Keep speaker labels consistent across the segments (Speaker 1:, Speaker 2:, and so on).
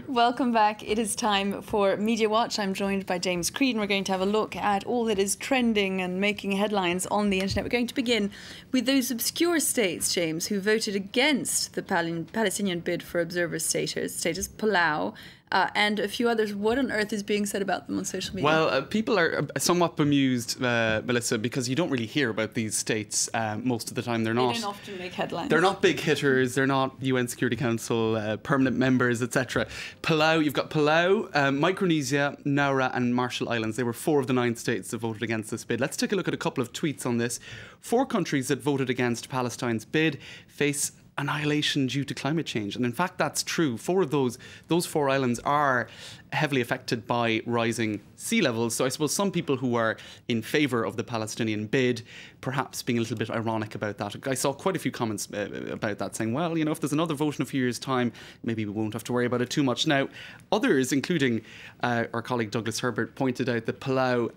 Speaker 1: Welcome back. It is time for Media Watch. I'm joined by James Creed, and we're going to have a look at all that is trending and making headlines on the internet. We're going to begin with those obscure states, James, who voted against the Palestinian bid for observer status, Palau, and a few others. What on earth is being said about them on social media?
Speaker 2: Well, people are somewhat bemused, Melissa, because you don't really hear about these states most of the time. They don't
Speaker 1: often make headlines.
Speaker 2: They're not big hitters. They're not UN Security Council permanent members, etc. Palau, you've got Palau, Micronesia, Nauru and Marshall Islands. They were 4 of the 9 states that voted against this bid. Let's take a look at a couple of tweets on this. 4 countries that voted against Palestine's bid face annihilation due to climate change. And in fact, that's true. 4 of those 4 islands are heavily affected by rising sea levels. So I suppose some people who are in favour of the Palestinian bid, perhaps being a little bit ironic about that. I saw quite a few comments about that saying, well, you know, if there's another vote in a few years' time, maybe we won't have to worry about it too much. Now, others, including our colleague Douglas Herbert, pointed out that Palau,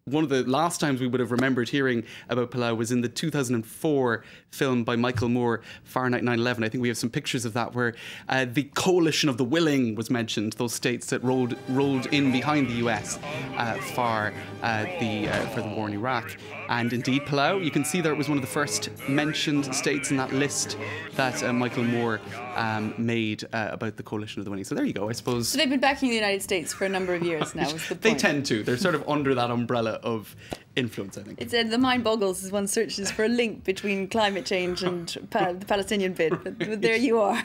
Speaker 2: one of the last times we would have remembered hearing about Palau was in the 2004 film by Michael Moore, Fahrenheit 9/11. I think we have some pictures of that where the coalition of the willing was mentioned, those states that rolled in behind the US for the war in Iraq. And indeed, Palau, you can see that it was one of the first mentioned states in that list that Michael Moore made about the coalition of the willing. So there you go, I suppose.
Speaker 1: So they've been backing the United States for a number of years now, is the point.
Speaker 2: They tend to. They're sort of under that umbrella of influence, I think.
Speaker 1: It's the mind boggles as one searches for a link between climate change and the Palestinian bid. But there you are.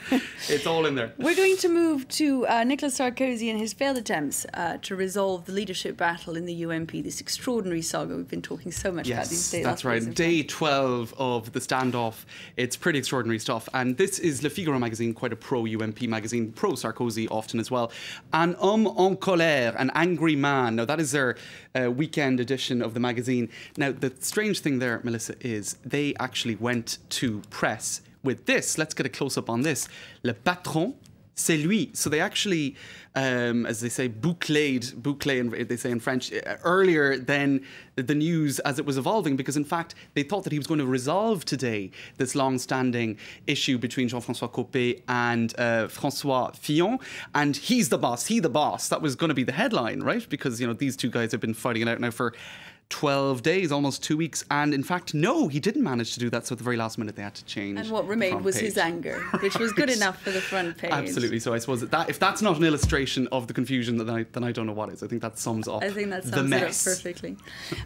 Speaker 2: It's all in there.
Speaker 1: We're going to move to Nicolas Sarkozy and his failed attempts to resolve the leadership battle in the UNP, this extraordinary saga we've been talking so much about these days.
Speaker 2: That's right. Day 12 of the standoff. It's pretty extraordinary stuff. And this is Le Figaro magazine, quite a pro-UNP magazine, pro-Sarkozy often as well. Un homme en colère, an angry man. Now, that is their weekend edition of the magazine. Now, the strange thing there, Melissa, is they actually went to press with this. Let's get a close-up on this. Le patron, c'est lui. So they actually, as they say, bouclé, they say in French, earlier than the news as it was evolving, because in fact they thought that he was going to resolve today this long-standing issue between Jean-François Copé and François Fillon, and he the boss. That was going to be the headline, right? Because, you know, these two guys have been fighting it out now for 12 days, almost 2 weeks, and in fact, no, he didn't manage to do that. So at the very last minute, they had to change.
Speaker 1: And what remained was his anger, which was good enough for the front page.
Speaker 2: Absolutely. So I suppose that if that's not an illustration of the confusion, then I don't know what is. I think that sums up.
Speaker 1: I think that
Speaker 2: the
Speaker 1: sums
Speaker 2: mess.
Speaker 1: it up perfectly.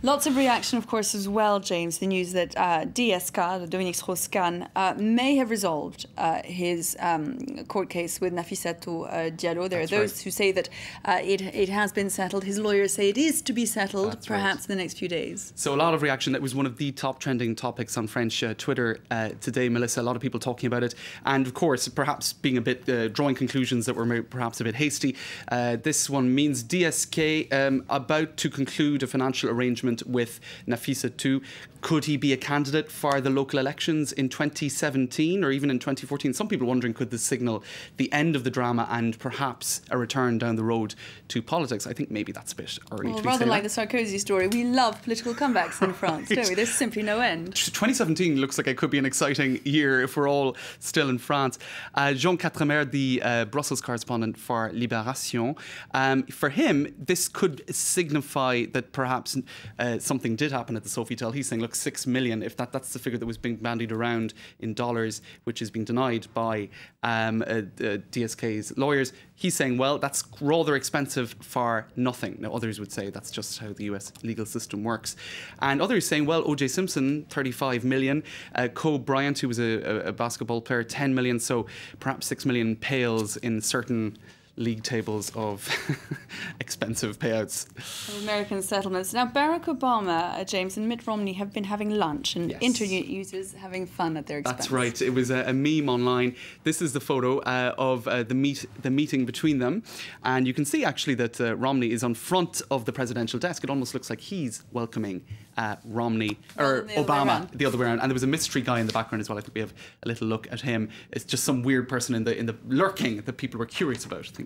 Speaker 1: Lots of reaction, of course, as well, James. The news that DSK, Dominique Strauss-Kahn, may have resolved his court case with Nafissatou Diallo. There are those who say that it has been settled. His lawyers say it is to be settled, perhaps in the next few days.
Speaker 2: So a lot of reaction. That was one of the top trending topics on French Twitter today, Melissa. A lot of people talking about it, and of course, perhaps being a bit drawing conclusions that were perhaps a bit hasty. This one means DSK about to conclude a financial arrangement with Nafissatou. Could he be a candidate for the local elections in 2017 or even in 2014? Some people wondering, could this signal the end of the drama and perhaps a return down the road to politics? I think maybe that's a bit early to be
Speaker 1: rather
Speaker 2: saying
Speaker 1: like
Speaker 2: that.
Speaker 1: the Sarkozy story, we love political comebacks in France, don't we? There's simply no end.
Speaker 2: 2017 looks like it could be an exciting year if we're all still in France. Jean Quatremer, the Brussels correspondent for Libération, for him, this could signify that perhaps something did happen at the Sofitel. He's saying, look, 6 million, if that's the figure that was being bandied around in dollars, which is being denied by DSK's lawyers. He's saying, well, that's rather expensive for nothing. Now, others would say that's just how the US legal system works. And others saying, well, O.J. Simpson, 35 million. Kobe Bryant, who was a basketball player, 10 million. So perhaps 6 million pales in certain league tables of expensive payouts.
Speaker 1: American settlements. Now, Barack Obama, James, and Mitt Romney have been having lunch, and internet users having fun at their expense.
Speaker 2: That's right. It was a meme online. This is the photo of the meeting between them, and you can see actually that Romney is on front of the presidential desk. It almost looks like he's welcoming Romney or Obama the other way around. And there was a mystery guy in the background as well. I think we have a little look at him. It's just some weird person in the lurking that people were curious about, thinking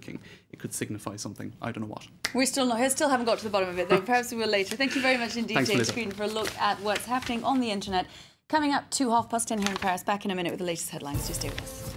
Speaker 2: it could signify something. I don't know what.
Speaker 1: We still haven't got to the bottom of it, though. Perhaps we will later. Thank you very much indeed,
Speaker 2: Thanks,
Speaker 1: James Creedon, for a look at what's happening on the internet. Coming up to 10:30 here in Paris. Back in a minute with the latest headlines. Do stay with us.